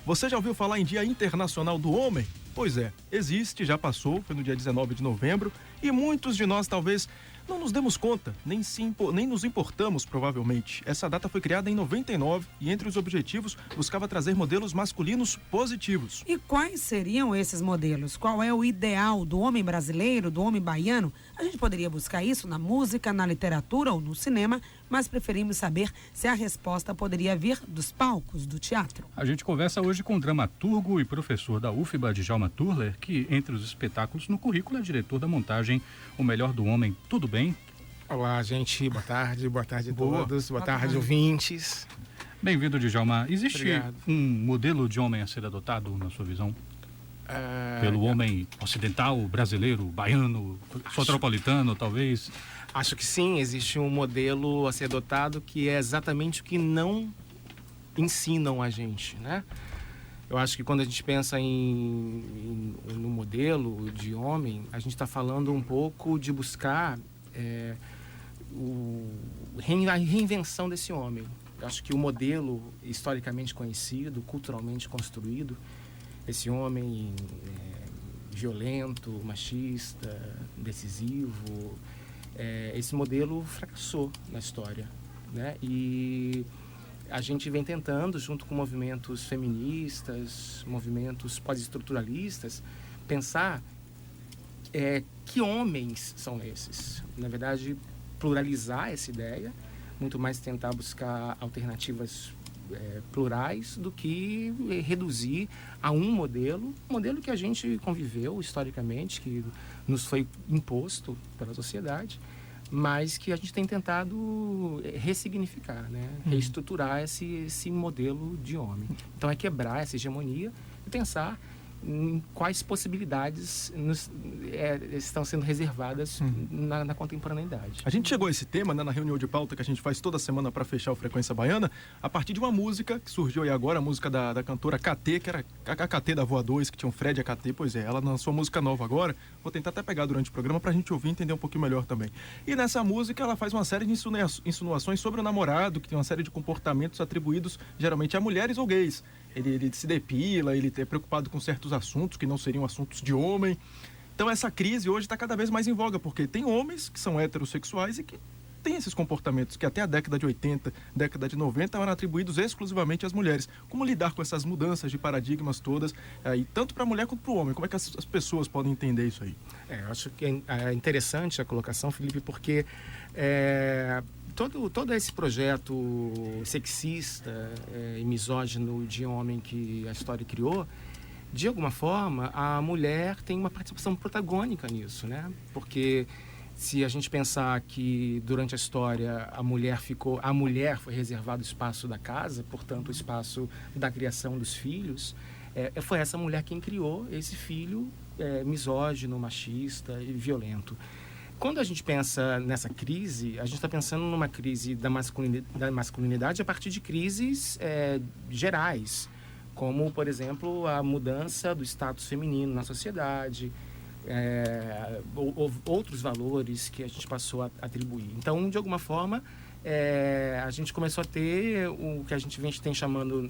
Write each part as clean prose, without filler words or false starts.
Você já ouviu falar em Dia Internacional do Homem? Pois é, existe, já passou, foi no dia 19 de novembro, e muitos de nós talvez não nos demos conta, nem nos importamos provavelmente. Essa data foi criada em 99 e entre os objetivos buscava trazer modelos masculinos positivos. E quais seriam esses modelos? Qual é o ideal do homem brasileiro, do homem baiano? A gente poderia buscar isso na música, na literatura ou no cinema, mas preferimos saber se a resposta poderia vir dos palcos, do teatro. A gente conversa hoje com o dramaturgo e professor da UFBA, Djalma Turler, que entre os espetáculos no currículo é diretor da montagem O Melhor do Homem. Tudo bem? Olá, gente. Boa tarde a todos. Boa tarde, ouvintes. Bem-vindo, Djalma. Existe Obrigado. um modelo de homem a ser adotado, na sua visão? Pelo homem ocidental, brasileiro, baiano, soteropolitano, talvez? Acho que sim, existe um modelo a ser adotado que é exatamente o que não ensinam a gente, né? Eu acho que quando a gente pensa no modelo de homem, a gente está falando um pouco de buscar a reinvenção desse homem. Eu acho que o modelo historicamente conhecido, culturalmente construído, esse homem violento, machista, decisivo, esse modelo fracassou na história, né? E a gente vem tentando, junto com movimentos feministas, movimentos pós-estruturalistas, pensar que homens são esses. Na verdade, pluralizar essa ideia, muito mais tentar buscar alternativas plurais do que reduzir a um modelo que a gente conviveu historicamente, que nos foi imposto pela sociedade, mas que a gente tem tentado ressignificar, né? Reestruturar esse modelo de homem. Então é quebrar essa hegemonia e pensar em quais possibilidades estão sendo reservadas na contemporaneidade. A gente chegou a esse tema, né, na reunião de pauta que a gente faz toda semana para fechar o Frequência Baiana, a partir de uma música que surgiu aí agora, a música da cantora KT, que era a KT da Voa 2, que tinha um Fred AKT, pois é, ela lançou música nova agora, vou tentar até pegar durante o programa pra gente ouvir e entender um pouquinho melhor também. E nessa música ela faz uma série de insinuações sobre o namorado, que tem uma série de comportamentos atribuídos geralmente a mulheres ou gays. Ele se depila, ele é preocupado com certos assuntos que não seriam assuntos de homem. Então essa crise hoje está cada vez mais em voga, porque tem homens que são heterossexuais e que têm esses comportamentos que até a década de 80, década de 90 eram atribuídos exclusivamente às mulheres. Como lidar com essas mudanças de paradigmas todas, e tanto para a mulher quanto para o homem? Como é que as pessoas podem entender isso aí? Eu acho que é interessante a colocação, Felipe, porque todo esse projeto sexista e misógino de homem que a história criou, de alguma forma, a mulher tem uma participação protagônica nisso, né? Porque se a gente pensar que durante a história a mulher foi reservado o espaço da casa, portanto o espaço da criação dos filhos, foi essa mulher quem criou esse filho misógino, machista e violento. Quando a gente pensa nessa crise, a gente está pensando numa crise da masculinidade a partir de crises gerais, como, por exemplo, a mudança do status feminino na sociedade, outros valores que a gente passou a atribuir. Então, de alguma forma, a gente começou a ter o que a gente vem chamando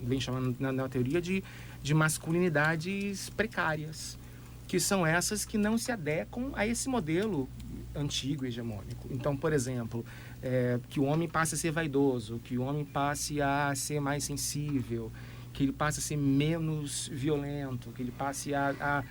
na teoria de masculinidades precárias, que são essas que não se adequam a esse modelo antigo e hegemônico. Então, por exemplo, que o homem passe a ser vaidoso, que o homem passe a ser mais sensível, que ele passe a ser menos violento, que ele passe a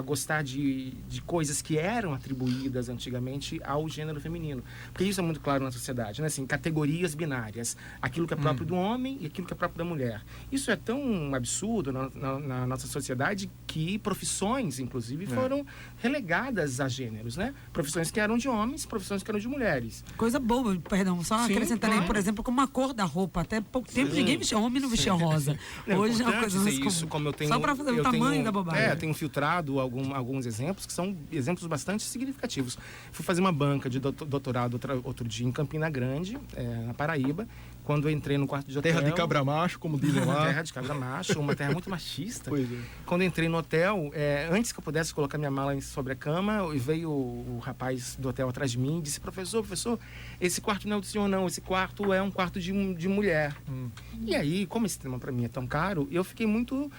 gostar de coisas que eram atribuídas antigamente ao gênero feminino. Porque isso é muito claro na sociedade, né? Assim, categorias binárias, aquilo que é próprio do homem e aquilo que é próprio da mulher. Isso é tão absurdo na nossa sociedade que profissões, inclusive, foram relegadas a gêneros, né? Profissões que eram de homens, profissões que eram de mulheres. Coisa boa, perdão, só acrescentando aí, por exemplo, como a cor da roupa. Até pouco tempo ninguém vestia, homem não vestia rosa. Hoje é uma coisa mais comum. Como eu tenho, só para fazer o tamanho da bobagem. Eu tenho filtrado alguns exemplos que são exemplos bastante significativos. Fui fazer uma banca de doutorado outro dia em Campina Grande, na Paraíba, quando eu entrei no quarto de hotel... Terra de cabra macho, como dizem lá. Terra de cabra macho, uma terra muito machista. Pois é. Quando eu entrei no hotel, antes que eu pudesse colocar minha mala sobre a cama, veio o rapaz do hotel atrás de mim e disse: professor, esse quarto não é do senhor não, esse quarto é um quarto de mulher. E aí, como esse tema para mim é tão caro, eu fiquei muito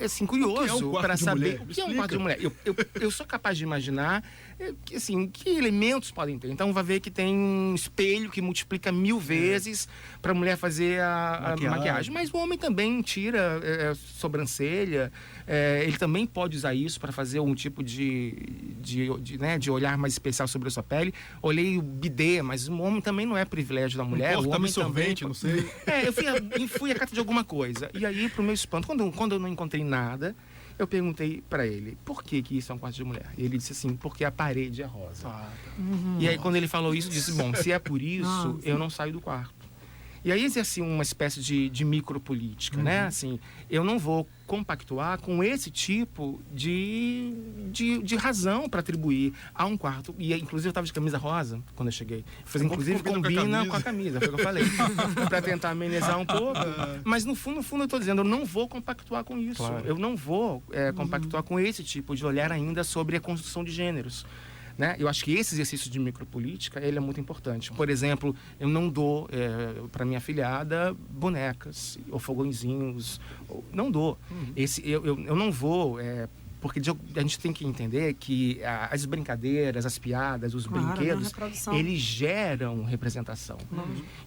assim, curioso para saber o que é um quarto de mulher. Eu sou capaz de imaginar que elementos podem ter. Então vai ver que tem um espelho que multiplica 1000 vezes para a mulher fazer a maquiagem. Mas o homem também tira sobrancelha, ele também pode usar isso para fazer um tipo de olhar mais especial sobre a sua pele. Olhei o bidê, mas o homem também não é privilégio da mulher. O homem absorvente, também... não sei. Eu fui à cata de alguma coisa. E aí, pro meu espanto, quando eu não encontrei nada, eu perguntei para ele, por que isso é um quarto de mulher? E ele disse assim, porque a parede é rosa. E aí, quando ele falou isso, eu disse, bom, se é por isso, eu não saio do quarto. E aí exerce uma espécie de micropolítica, né? Assim, eu não vou compactuar com esse tipo de razão para atribuir a um quarto. E inclusive eu estava de camisa rosa quando eu cheguei. Inclusive combina com a camisa, foi o que eu falei. Para tentar amenizar um pouco. Mas no fundo eu estou dizendo, eu não vou compactuar com isso. Claro. Eu não vou compactuar com esse tipo de olhar ainda sobre a construção de gêneros. Né? Eu acho que esse exercício de micropolítica ele é muito importante. Por exemplo, eu não dou para minha afilhada bonecas ou fogõezinhos. Não dou. Eu não vou... porque a gente tem que entender que as brincadeiras, as piadas, os brinquedos, eles geram representação.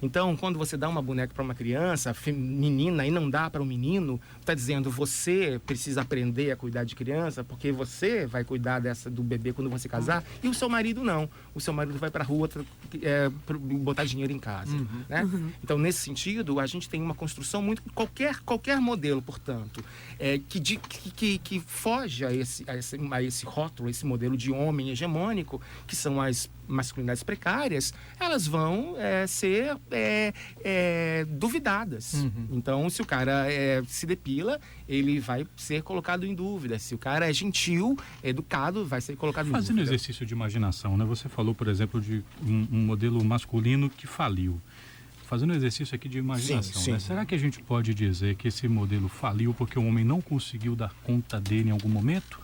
Então, quando você dá uma boneca para uma criança, menina, e não dá para um menino, está dizendo, você precisa aprender a cuidar de criança, porque você vai cuidar do bebê quando você casar, e o seu marido não. O seu marido vai para a rua botar dinheiro em casa. Né? Então, nesse sentido, a gente tem uma construção muito... Qualquer modelo, portanto, que foge a esse rótulo, esse modelo de homem hegemônico, que são as masculinidades precárias, elas vão ser duvidadas. Então, se o cara se depila, ele vai ser colocado em dúvida. Se o cara é gentil, educado, vai ser colocado em dúvida. Fazendo exercício de imaginação, né? Você falou, por exemplo, de um modelo masculino que faliu. Fazendo um exercício aqui de imaginação, sim. Né? Será que a gente pode dizer que esse modelo faliu porque o homem não conseguiu dar conta dele em algum momento?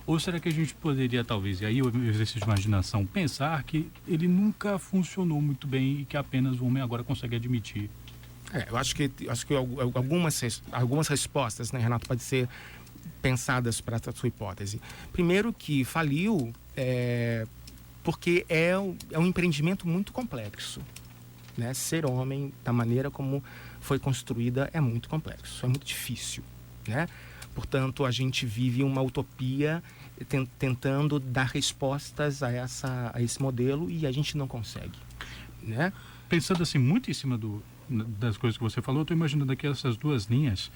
Ou será que a gente poderia, talvez, e aí o exercício de imaginação, pensar que ele nunca funcionou muito bem e que apenas o homem agora consegue admitir? Eu acho que algumas respostas, né, Renato, podem ser pensadas para essa sua hipótese. Primeiro que faliu porque é um empreendimento muito complexo. Né? Ser homem, da maneira como foi construída, é muito complexo, é muito difícil, né? Portanto, a gente vive uma utopia tentando dar respostas a esse modelo e a gente não consegue, né? Pensando assim, muito em cima das coisas que você falou, eu estou imaginando aqui essas duas linhas,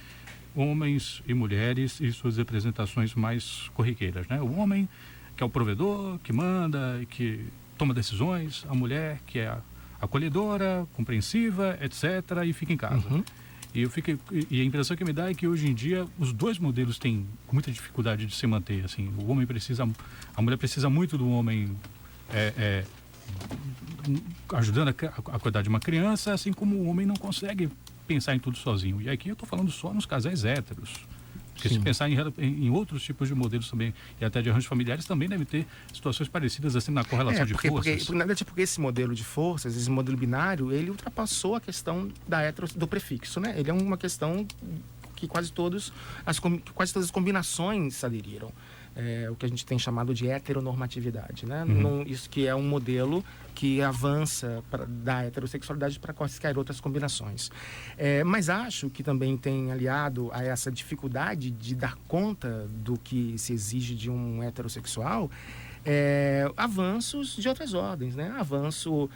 homens e mulheres e suas representações mais corriqueiras, né? O homem, que é o provedor, que manda e que toma decisões, a mulher, que é acolhedora, compreensiva, etc., e fica em casa. E a impressão que me dá é que hoje em dia os dois modelos têm muita dificuldade de se manter. Assim, a mulher precisa muito do homem ajudando a cuidar de uma criança, assim como o homem não consegue pensar em tudo sozinho. E aqui eu estou falando só nos casais héteros. Porque se pensar em outros tipos de modelos também, e até de arranjos familiares, também deve ter situações parecidas assim na correlação de forças. Porque esse modelo de forças, esse modelo binário, ele ultrapassou a questão do prefixo, né? Ele é uma questão que quase todas as combinações aderiram. O que a gente tem chamado de heteronormatividade, né? Isso que é um modelo que avança da heterossexualidade para quaisquer outras combinações. Mas acho que também tem aliado a essa dificuldade de dar conta do que se exige de um heterossexual, avanços de outras ordens, né? Avanço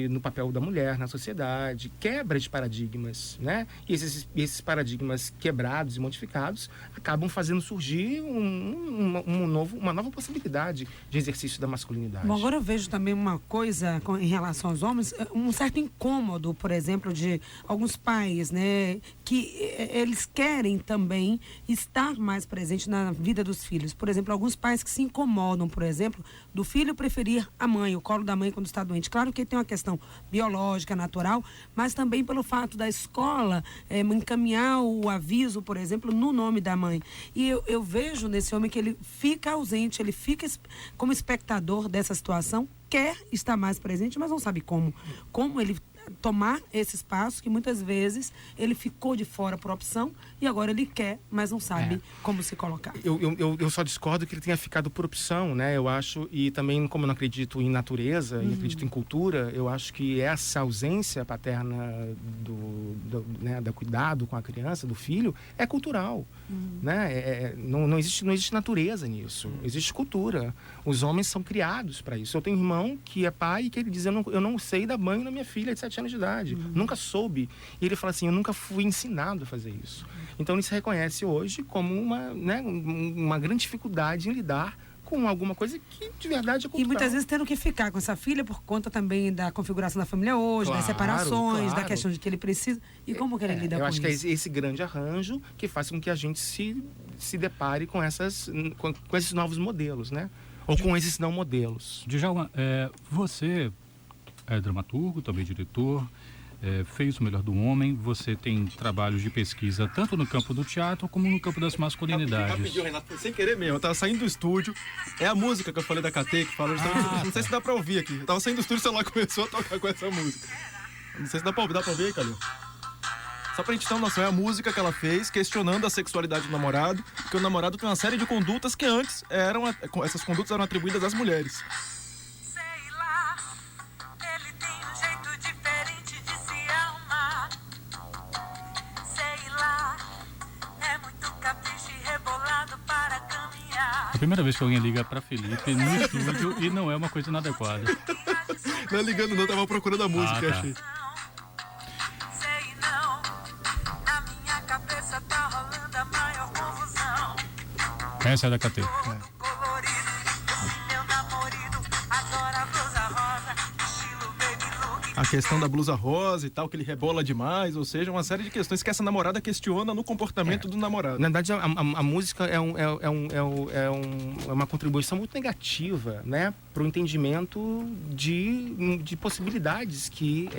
no papel da mulher na sociedade, quebra de paradigmas, né? E esses paradigmas quebrados e modificados acabam fazendo surgir uma nova possibilidade de exercício da masculinidade. Bom, agora eu vejo também uma coisa em relação aos homens, um certo incômodo, por exemplo, de alguns pais, né? Que eles querem também estar mais presente na vida dos filhos. Por exemplo, alguns pais que se incomodam, por exemplo, exemplo, do filho preferir a mãe, o colo da mãe quando está doente. Claro que tem uma questão biológica, natural, mas também pelo fato da escola encaminhar o aviso, por exemplo, no nome da mãe. E eu vejo nesse homem que ele fica ausente, ele fica como espectador dessa situação, quer estar mais presente, mas não sabe como. Como ele tomar esse espaço que muitas vezes ele ficou de fora por opção e agora ele quer, mas não sabe como se colocar. Eu só discordo que ele tenha ficado por opção, né? Eu acho, e também como eu não acredito em natureza, e acredito em cultura, eu acho que essa ausência paterna do cuidado com a criança, do filho, é cultural, né? Não existe natureza nisso, existe cultura. Os homens são criados para isso. Eu tenho um irmão que é pai e que ele diz, eu não sei dar banho na minha filha de 7 anos de idade. Nunca soube. E ele fala assim, eu nunca fui ensinado a fazer isso. Então ele se reconhece hoje como uma grande dificuldade em lidar com alguma coisa que de verdade é cultural. E muitas vezes tendo que ficar com essa filha por conta também da configuração da família hoje, das separações, da questão de que ele precisa. E como que ele lida com isso? Eu acho que é esse grande arranjo que faz com que a gente se depare com esses novos modelos, né? Ou com esses não modelos. Djalma, você é dramaturgo, também diretor, fez O Melhor do Homem, você tem trabalhos de pesquisa tanto no campo do teatro como no campo das masculinidades. Rapidinho, Renato, foi sem querer mesmo, eu tava saindo do estúdio, é a música que eu falei da KT, que fala justamente, não sei se dá pra ouvir aqui, eu tava saindo do estúdio e o celular começou a tocar com essa música. Não sei se dá pra ouvir aí, Calil? Só pra gente ter uma noção, é a música que ela fez questionando a sexualidade do namorado, porque o namorado tem uma série de condutas que antes essas condutas eram atribuídas às mulheres. É a primeira vez que alguém liga pra Felipe no estúdio e não é uma coisa inadequada. Não é ligando não, tava procurando a música, tá. achei. Essa é da KT. A questão da blusa rosa e tal, que ele rebola demais, ou seja, uma série de questões que essa namorada questiona no comportamento do namorado. Na verdade, a música é uma contribuição muito negativa, né, para o entendimento de possibilidades que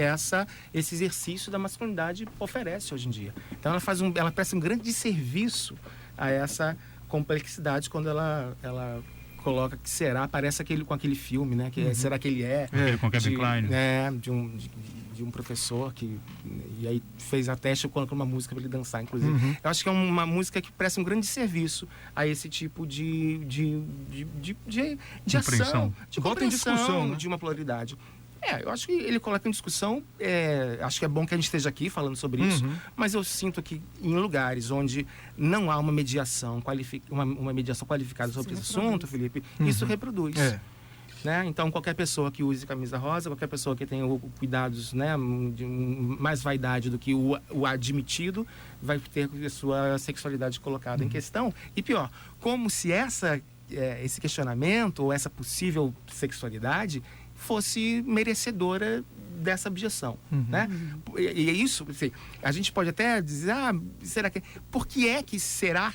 esse exercício da masculinidade oferece hoje em dia. Então ela presta um grande desserviço a essa complexidade quando ela coloca que parece com aquele filme, né? Será que ele com Kevin Kline. De um professor e aí fez a teste com uma música para ele dançar, inclusive. Eu acho que é uma música que presta um grande serviço a esse tipo de ação, de bota em discussão, né? De uma pluralidade. Eu acho que ele coloca em discussão, acho que é bom que a gente esteja aqui falando sobre isso, mas eu sinto que em lugares onde não há uma mediação qualificada sobre esse assunto, Felipe, isso reproduz. Né? Então, qualquer pessoa que use camisa rosa, qualquer pessoa que tenha cuidados, né, de mais vaidade do que o admitido, vai ter a sua sexualidade colocada em questão. E pior, como se esse questionamento ou essa possível sexualidade fosse merecedora dessa objeção, né? E é isso, assim, a gente pode até dizer, será que... Por que é que será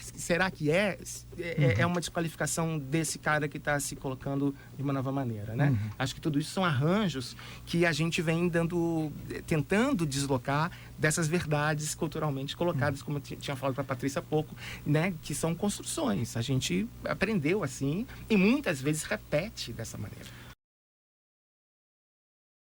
que é uma desqualificação desse cara que está se colocando de uma nova maneira, né? Acho que tudo isso são arranjos que a gente vem tentando deslocar dessas verdades culturalmente colocadas, como eu tinha falado para a Patrícia há pouco, né? Que são construções. A gente aprendeu assim e muitas vezes repete dessa maneira.